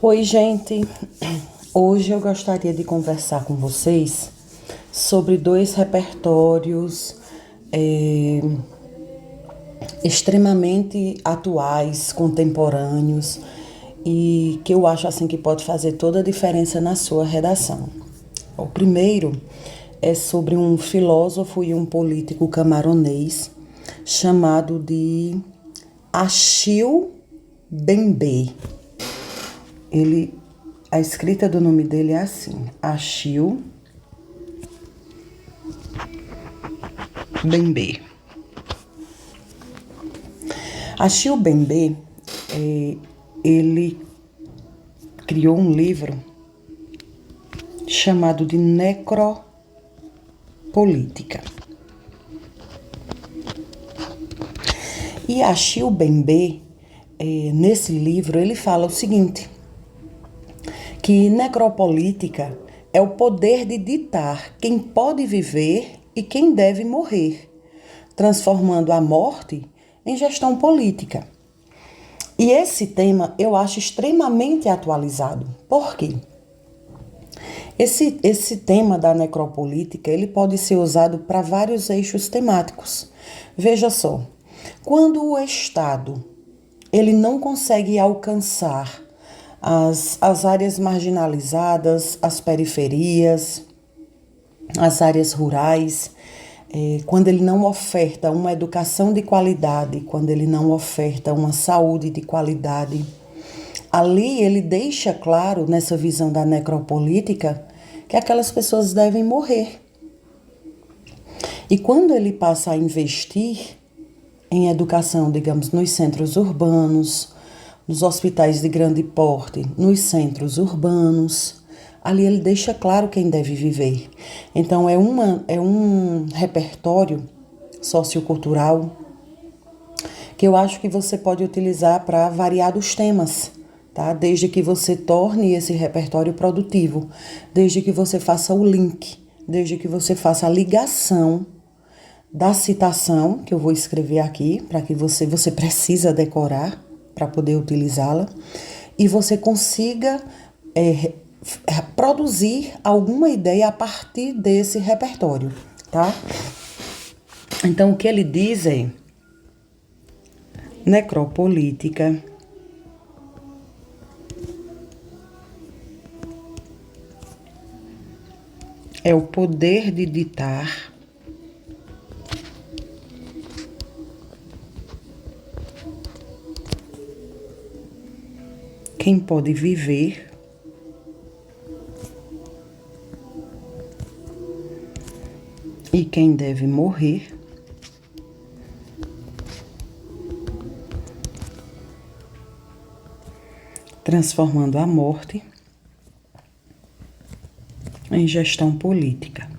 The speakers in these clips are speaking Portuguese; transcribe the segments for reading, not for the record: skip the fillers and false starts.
Oi, gente. Hoje eu gostaria de conversar com vocês sobre dois repertórios extremamente atuais, contemporâneos e que eu acho assim que pode fazer toda a diferença na sua redação. O primeiro é sobre um filósofo e um político camaronês chamado de Achille Mbembe. A escrita do nome dele é assim, Achille Mbembe. Achille Mbembe, ele criou um livro chamado de Necropolítica. E Achille Mbembe, nesse livro, ele fala o seguinte, que necropolítica é o poder de ditar quem pode viver e quem deve morrer, transformando a morte em gestão política. E esse tema eu acho extremamente atualizado. Por quê? Esse tema da necropolítica, ele pode ser usado para vários eixos temáticos. Veja só, quando o Estado ele não consegue alcançar as áreas marginalizadas, as periferias, as áreas rurais, quando ele não oferta uma educação de qualidade, quando ele não oferta uma saúde de qualidade, ali ele deixa claro, nessa visão da necropolítica, que aquelas pessoas devem morrer. E quando ele passa a investir em educação, digamos, nos centros urbanos, nos hospitais de grande porte, nos centros urbanos, ali ele deixa claro quem deve viver. Então é um repertório sociocultural que eu acho que você pode utilizar para variados temas, tá? Desde que você torne esse repertório produtivo, desde que você faça o link, desde que você faça a ligação da citação que eu vou escrever aqui, para que você precisa decorar para poder utilizá-la, e você consiga produzir alguma ideia a partir desse repertório, tá? Então, o que ele diz é: necropolítica é o poder de ditar quem pode viver e quem deve morrer, transformando a morte em gestão política.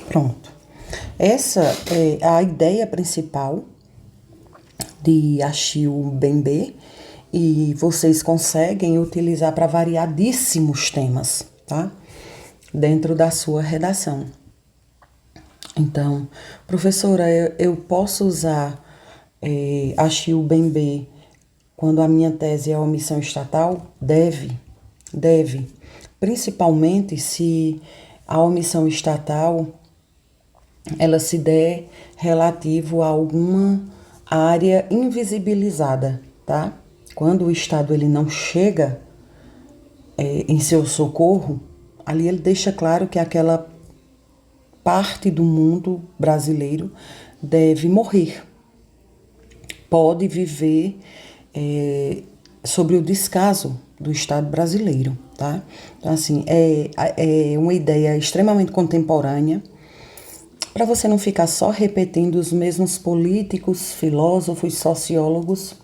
Pronto. Essa é a ideia principal de Achille Mbembe e vocês conseguem utilizar para variadíssimos temas, tá? Dentro da sua redação. Então, professora, eu posso usar Achille Mbembe quando a minha tese é omissão estatal? Deve. Principalmente se a omissão estatal ela se der relativo a alguma área invisibilizada, tá? Quando o Estado ele não chega em seu socorro, ali ele deixa claro que aquela parte do mundo brasileiro deve morrer. Pode viver sobre o descaso do Estado brasileiro, tá? Então, assim, é uma ideia extremamente contemporânea, para você não ficar só repetindo os mesmos políticos, filósofos, sociólogos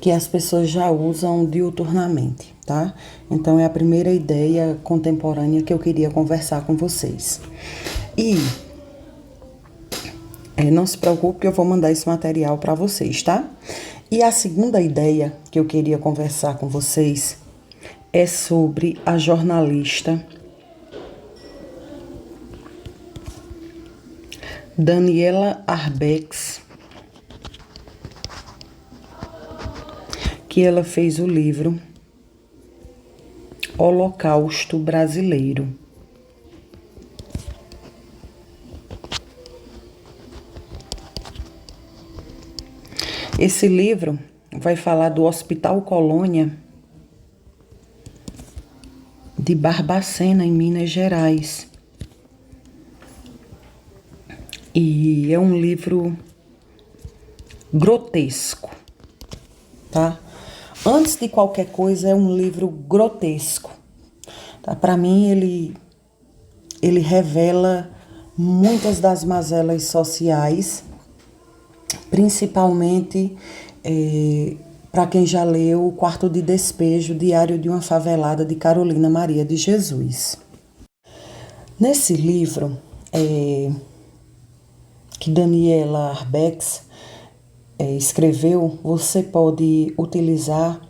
que as pessoas já usam diuturnamente, tá? Então, é a primeira ideia contemporânea que eu queria conversar com vocês. E não se preocupe que eu vou mandar esse material para vocês, tá? E a segunda ideia que eu queria conversar com vocês é sobre a jornalista Daniela Arbex, que ela fez o livro Holocausto Brasileiro. Esse livro vai falar do Hospital Colônia de Barbacena, em Minas Gerais. E é um livro grotesco, tá? Antes de qualquer coisa, é um livro grotesco. Tá? Para mim, ele revela muitas das mazelas sociais, principalmente para quem já leu O Quarto de Despejo, Diário de uma Favelada, de Carolina Maria de Jesus. Nesse livro, que Daniela Arbex escreveu, você pode utilizar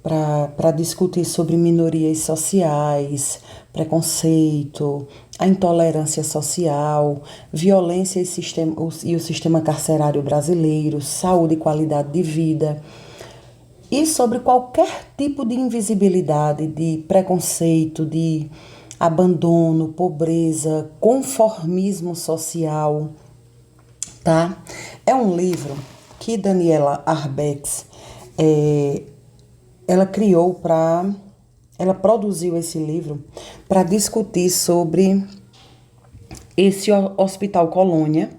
para discutir sobre minorias sociais, preconceito, a intolerância social, violência e o sistema carcerário brasileiro, saúde e qualidade de vida, e sobre qualquer tipo de invisibilidade, de preconceito, de abandono, pobreza, conformismo social, tá? É um livro que Daniela Arbex ela produziu esse livro para discutir sobre esse Hospital Colônia,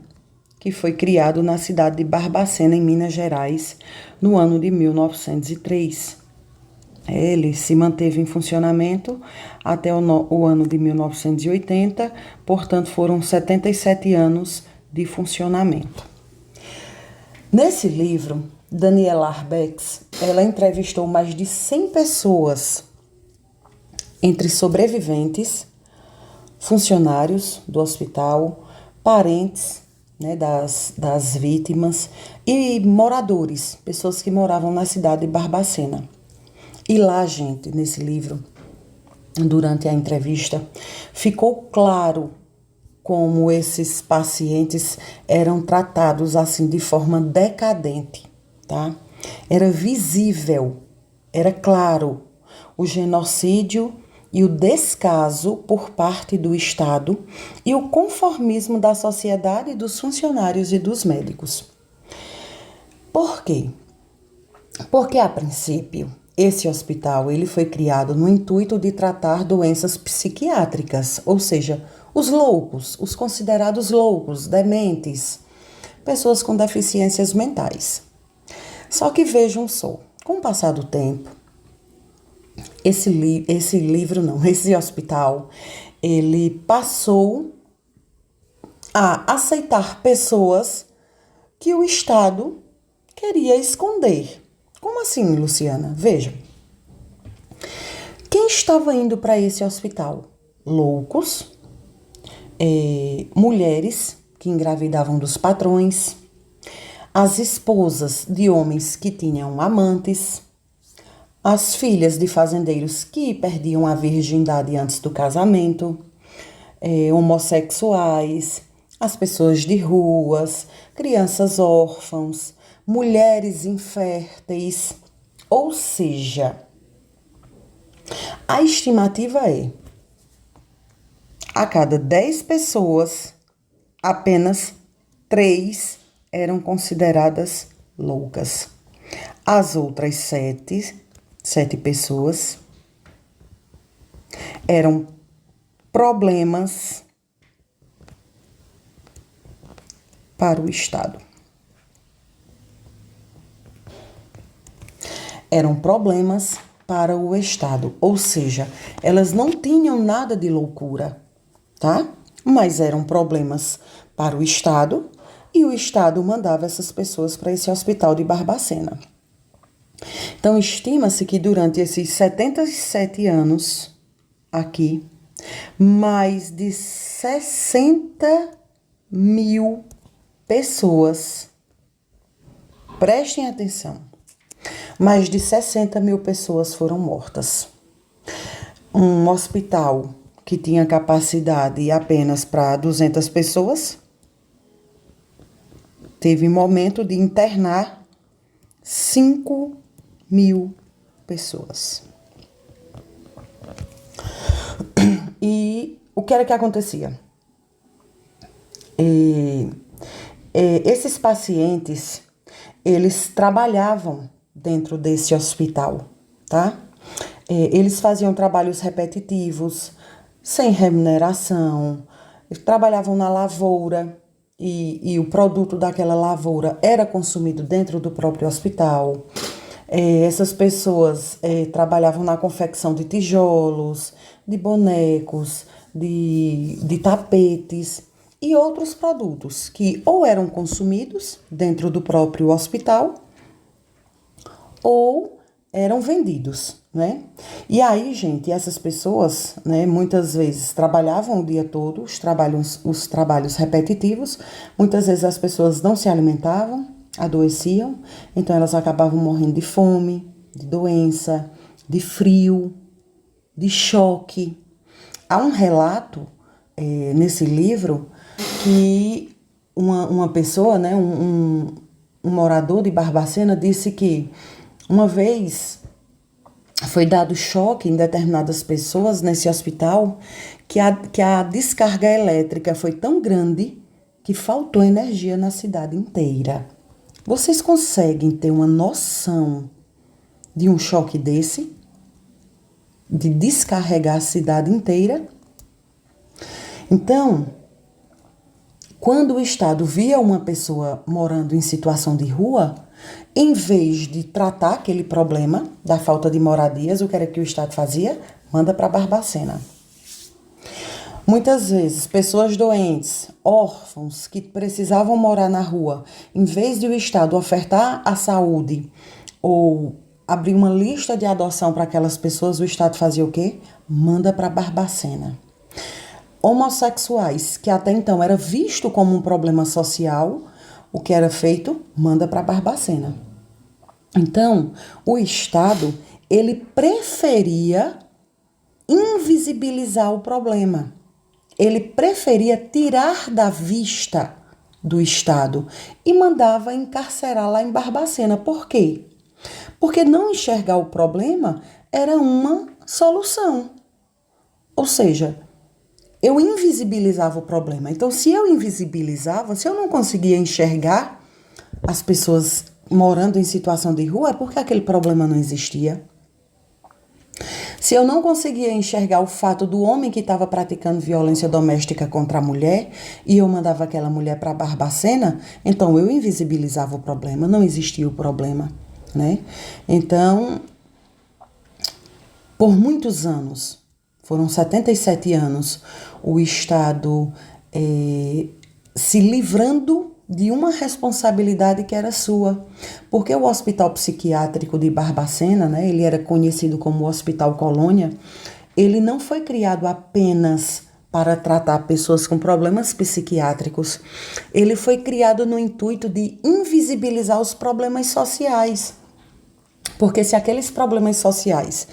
que foi criado na cidade de Barbacena, em Minas Gerais, no ano de 1903. Ele se manteve em funcionamento até o ano de 1980, portanto foram 77 anos de funcionamento. Nesse livro, Daniela Arbex, ela entrevistou mais de 100 pessoas, entre sobreviventes, funcionários do hospital, parentes, né, das vítimas e moradores, pessoas que moravam na cidade de Barbacena. E lá, gente, nesse livro, durante a entrevista, ficou claro como esses pacientes eram tratados assim de forma decadente, tá? Era visível, era claro o genocídio e o descaso por parte do Estado e o conformismo da sociedade, dos funcionários e dos médicos. Por quê? Porque, a princípio, esse hospital ele foi criado no intuito de tratar doenças psiquiátricas, ou seja, os loucos, os considerados loucos, dementes, pessoas com deficiências mentais. Só que vejam só, com o passar do tempo, esse hospital, ele passou a aceitar pessoas que o Estado queria esconder. Como assim, Luciana? Veja. Quem estava indo para esse hospital? Loucos, mulheres que engravidavam dos patrões, as esposas de homens que tinham amantes, as filhas de fazendeiros que perdiam a virgindade antes do casamento, homossexuais, as pessoas de ruas, crianças órfãos, mulheres inférteis. Ou seja, a estimativa é: a cada 10 pessoas, apenas 3 eram consideradas loucas. As outras 7 pessoas eram problemas para o Estado. Eram problemas para o Estado, ou seja, elas não tinham nada de loucura, tá? Mas eram problemas para o Estado e o Estado mandava essas pessoas para esse hospital de Barbacena. Então, estima-se que durante esses 77 anos aqui, mais de 60 mil pessoas, prestem atenção, Mais de 60 mil pessoas foram mortas. Um hospital que tinha capacidade apenas para 200 pessoas teve momento de internar 5 mil pessoas. E o que era que acontecia? Esses pacientes, eles trabalhavam dentro desse hospital, tá? Eles faziam trabalhos repetitivos, sem remuneração, trabalhavam na lavoura e o produto daquela lavoura era consumido dentro do próprio hospital. Essas pessoas trabalhavam na confecção de tijolos, de bonecos, de tapetes e outros produtos que ou eram consumidos dentro do próprio hospital ou eram vendidos, né? E aí, gente, essas pessoas, né, muitas vezes trabalhavam o dia todo, os trabalhos repetitivos, muitas vezes as pessoas não se alimentavam, adoeciam, então elas acabavam morrendo de fome, de doença, de frio, de choque. Há um relato nesse livro que uma pessoa, né, um morador de Barbacena disse que uma vez foi dado choque em determinadas pessoas nesse hospital que a descarga elétrica foi tão grande que faltou energia na cidade inteira. Vocês conseguem ter uma noção de um choque desse? De descarregar a cidade inteira? Então, quando o Estado via uma pessoa morando em situação de rua, em vez de tratar aquele problema da falta de moradias, o que era que o Estado fazia? Manda para Barbacena. Muitas vezes, pessoas doentes, órfãos, que precisavam morar na rua, em vez de o Estado ofertar a saúde ou abrir uma lista de adoção para aquelas pessoas, o Estado fazia o quê? Manda para Barbacena. Homossexuais, que até então era visto como um problema social, o que era feito? Manda para Barbacena. Então, o Estado, ele preferia invisibilizar o problema. Ele preferia tirar da vista do Estado e mandava encarcerar lá em Barbacena. Por quê? Porque não enxergar o problema era uma solução. Ou seja, eu invisibilizava o problema. Então, se eu invisibilizava, se eu não conseguia enxergar as pessoas morando em situação de rua, é porque aquele problema não existia. Se eu não conseguia enxergar o fato do homem que estava praticando violência doméstica contra a mulher e eu mandava aquela mulher para Barbacena, então eu invisibilizava o problema, não existia o problema, né? Então, por muitos anos, foram 77 anos, o Estado se livrando de uma responsabilidade que era sua. Porque o Hospital Psiquiátrico de Barbacena, né, ele era conhecido como Hospital Colônia, ele não foi criado apenas para tratar pessoas com problemas psiquiátricos. Ele foi criado no intuito de invisibilizar os problemas sociais. Porque se aqueles problemas sociais,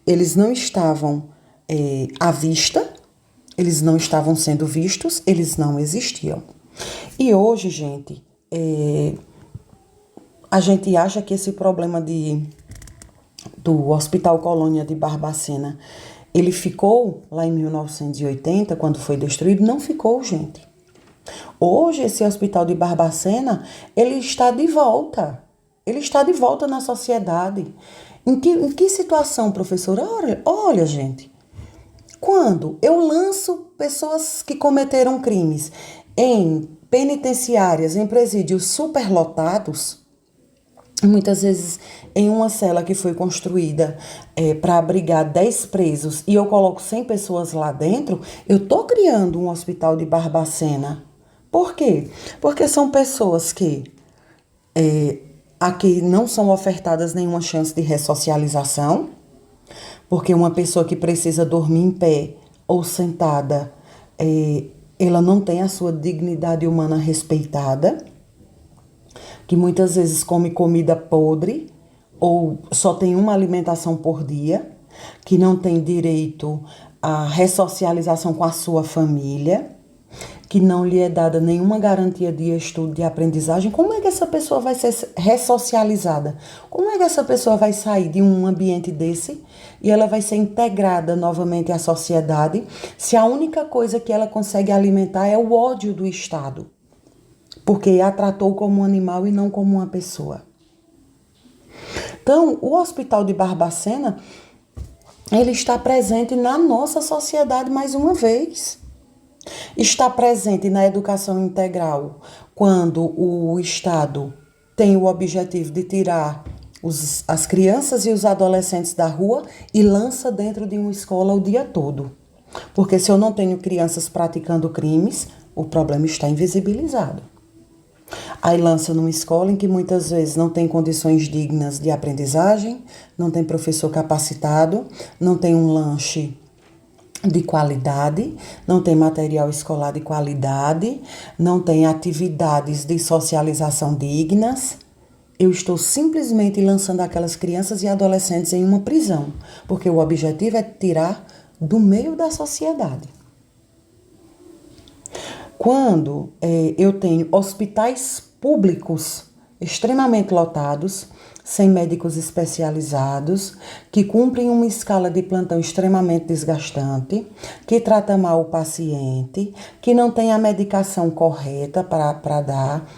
eles não estavam à vista, eles não estavam sendo vistos, eles não existiam. E hoje, gente, a gente acha que esse problema do Hospital Colônia de Barbacena, ele ficou lá em 1980, quando foi destruído? Não ficou, gente. Hoje, esse Hospital de Barbacena, ele está de volta. Ele está de volta na sociedade. Em que situação, professora? Olha, gente, quando eu lanço pessoas que cometeram crimes em penitenciárias, em presídios superlotados, muitas vezes em uma cela que foi construída para abrigar 10 presos e eu coloco 100 pessoas lá dentro, eu estou criando um hospital de Barbacena. Por quê? Porque são pessoas que aqui não são ofertadas nenhuma chance de ressocialização, porque uma pessoa que precisa dormir em pé ou sentada, ela não tem a sua dignidade humana respeitada, que muitas vezes come comida podre ou só tem uma alimentação por dia, que não tem direito à ressocialização com a sua família, que não lhe é dada nenhuma garantia de estudo, de aprendizagem, como é que essa pessoa vai ser ressocializada? Como é que essa pessoa vai sair de um ambiente desse e ela vai ser integrada novamente à sociedade, se a única coisa que ela consegue alimentar é o ódio do Estado, porque a tratou como um animal e não como uma pessoa? Então, o Hospital de Barbacena, ele está presente na nossa sociedade mais uma vez. Está presente na educação integral, quando o Estado tem o objetivo de tirar as crianças e os adolescentes da rua e lança dentro de uma escola o dia todo. Porque se eu não tenho crianças praticando crimes, o problema está invisibilizado. Aí lança numa escola em que muitas vezes não tem condições dignas de aprendizagem, não tem professor capacitado, não tem um lanche de qualidade, não tem material escolar de qualidade, não tem atividades de socialização dignas. Eu estou simplesmente lançando aquelas crianças e adolescentes em uma prisão, porque o objetivo é tirar do meio da sociedade. Quando eu tenho hospitais públicos extremamente lotados, sem médicos especializados, que cumprem uma escala de plantão extremamente desgastante, que trata mal o paciente, que não tem a medicação correta para dar,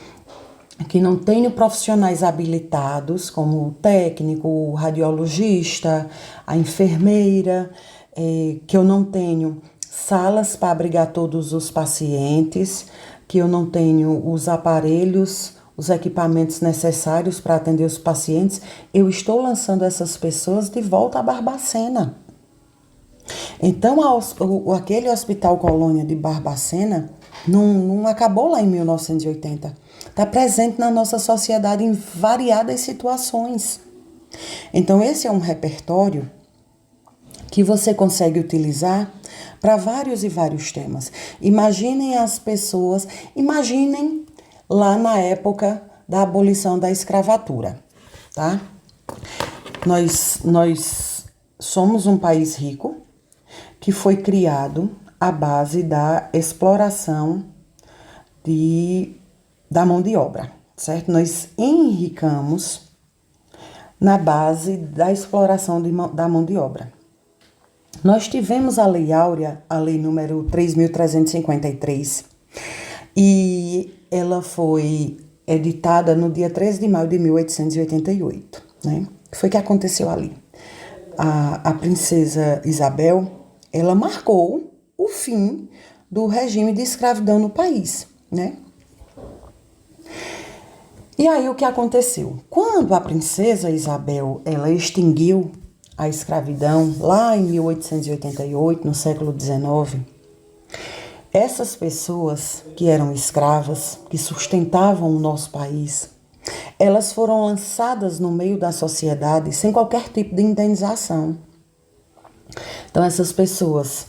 que não tem profissionais habilitados, como o técnico, o radiologista, a enfermeira, que eu não tenho salas para abrigar todos os pacientes, que eu não tenho os aparelhos, os equipamentos necessários para atender os pacientes, eu estou lançando essas pessoas de volta à Barbacena. Então, aquele Hospital Colônia de Barbacena não acabou lá em 1980. Está presente na nossa sociedade em variadas situações. Então, esse é um repertório que você consegue utilizar para vários e vários temas. Imaginem as pessoas, imaginem lá na época da abolição da escravatura, tá? Nós somos um país rico que foi criado à base da exploração da mão de obra, certo? Nós enricamos na base da exploração da mão de obra. Nós tivemos a Lei Áurea, a Lei número 3.353, e ela foi editada no dia 13 de maio de 1888, né? O que foi que aconteceu ali? A princesa Isabel, ela marcou o fim do regime de escravidão no país, né? E aí o que aconteceu? Quando a princesa Isabel, ela extinguiu a escravidão lá em 1888, no século XIX, essas pessoas que eram escravas, que sustentavam o nosso país, elas foram lançadas no meio da sociedade sem qualquer tipo de indenização. Então, essas pessoas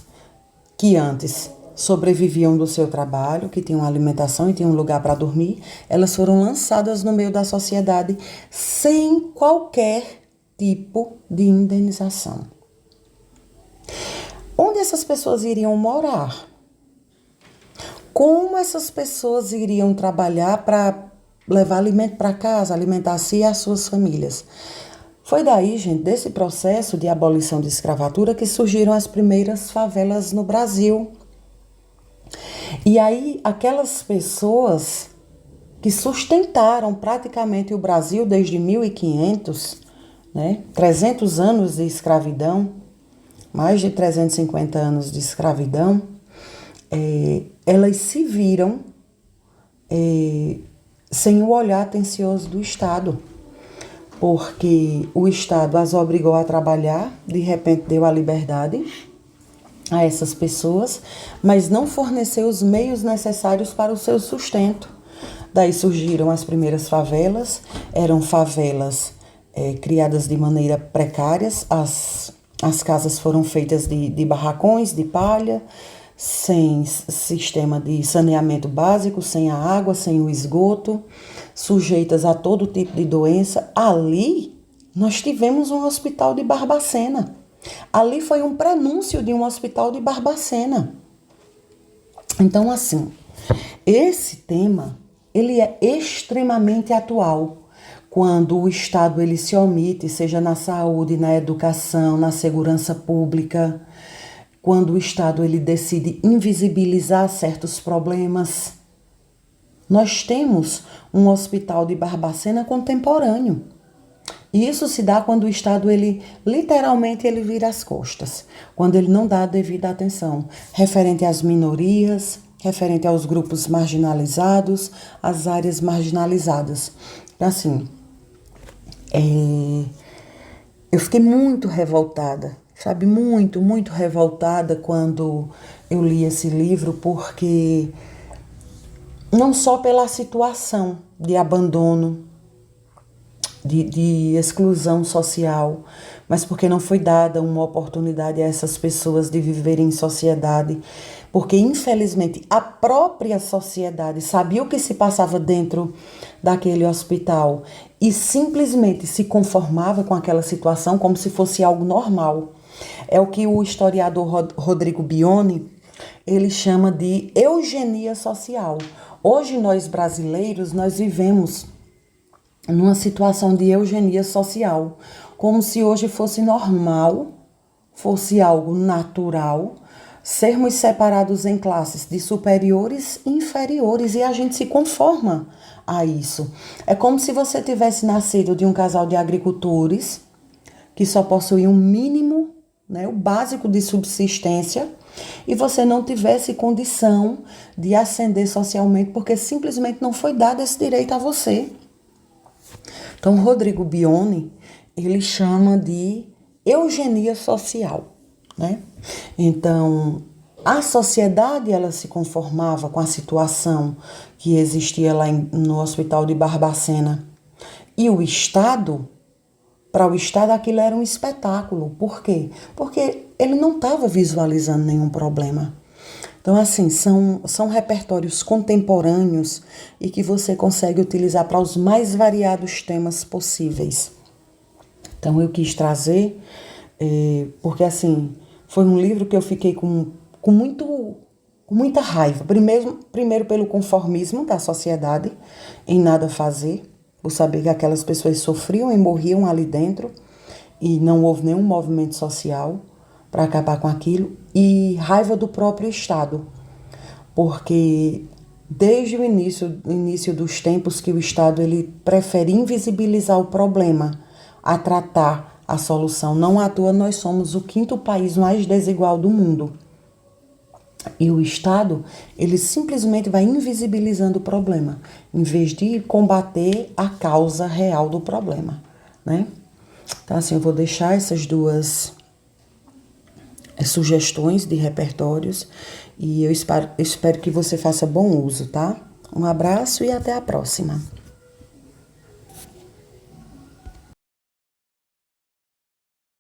que antes sobreviviam do seu trabalho, que tinham alimentação e tinham um lugar para dormir, elas foram lançadas no meio da sociedade sem qualquer tipo de indenização. Onde essas pessoas iriam morar? Como essas pessoas iriam trabalhar para levar alimento para casa, alimentar a si e as suas famílias? Foi daí, gente, desse processo de abolição de escravatura que surgiram as primeiras favelas no Brasil. E aí, aquelas pessoas que sustentaram praticamente o Brasil desde 1500, né, 300 anos de escravidão, mais de 350 anos de escravidão, elas se viram sem o olhar atencioso do Estado, porque o Estado as obrigou a trabalhar, de repente deu a liberdade a essas pessoas, mas não forneceu os meios necessários para o seu sustento. Daí surgiram as primeiras favelas, eram favelas criadas de maneira precária, as casas foram feitas de barracões, de palha, sem sistema de saneamento básico, sem a água, sem o esgoto, sujeitas a todo tipo de doença. Ali Nós tivemos um hospital de Barbacena. Ali foi um prenúncio de um hospital de Barbacena. Então, assim, esse tema, ele é extremamente atual. Quando o Estado ele se omite, seja na saúde, na educação, na segurança pública, quando o Estado ele decide invisibilizar certos problemas. Nós temos um hospital de Barbacena contemporâneo. E isso se dá quando o Estado, ele literalmente, ele vira as costas, quando ele não dá a devida atenção, referente às minorias, referente aos grupos marginalizados, às áreas marginalizadas. Assim, eu fiquei muito revoltada, sabe? Muito, muito revoltada quando eu li esse livro, porque não só pela situação de abandono, de exclusão social, mas porque não foi dada uma oportunidade a essas pessoas de viverem em sociedade, porque infelizmente a própria sociedade sabia o que se passava dentro daquele hospital e simplesmente se conformava com aquela situação como se fosse algo normal. É o que o historiador Rodrigo Bione, ele chama de eugenia social. Hoje nós brasileiros, nós vivemos numa situação de eugenia social, como se hoje fosse normal, fosse algo natural, sermos separados em classes de superiores e inferiores, e a gente se conforma a isso. É como se você tivesse nascido de um casal de agricultores que só possuía um mínimo, né, o básico de subsistência, e você não tivesse condição de ascender socialmente porque simplesmente não foi dado esse direito a você. Então, Rodrigo Bione, ele chama de eugenia social, né? Então, a sociedade, ela se conformava com a situação que existia lá no Hospital de Barbacena. E o Estado, para o Estado, aquilo era um espetáculo. Por quê? Porque ele não estava visualizando nenhum problema. Então, assim, são repertórios contemporâneos e que você consegue utilizar para os mais variados temas possíveis. Então, eu quis trazer, porque, assim, foi um livro que eu fiquei com muita raiva. Primeiro pelo conformismo da sociedade, em nada fazer, por saber que aquelas pessoas sofriam e morriam ali dentro e não houve nenhum movimento social para acabar com aquilo, e raiva do próprio Estado, porque desde o início dos tempos que o Estado ele prefere invisibilizar o problema a tratar a solução. Não à toa nós somos o 5º país mais desigual do mundo. E o Estado, ele simplesmente vai invisibilizando o problema, em vez de combater a causa real do problema, né? Então, assim, eu vou deixar essas duas sugestões de repertórios e eu espero que você faça bom uso, tá? Um abraço e até a próxima.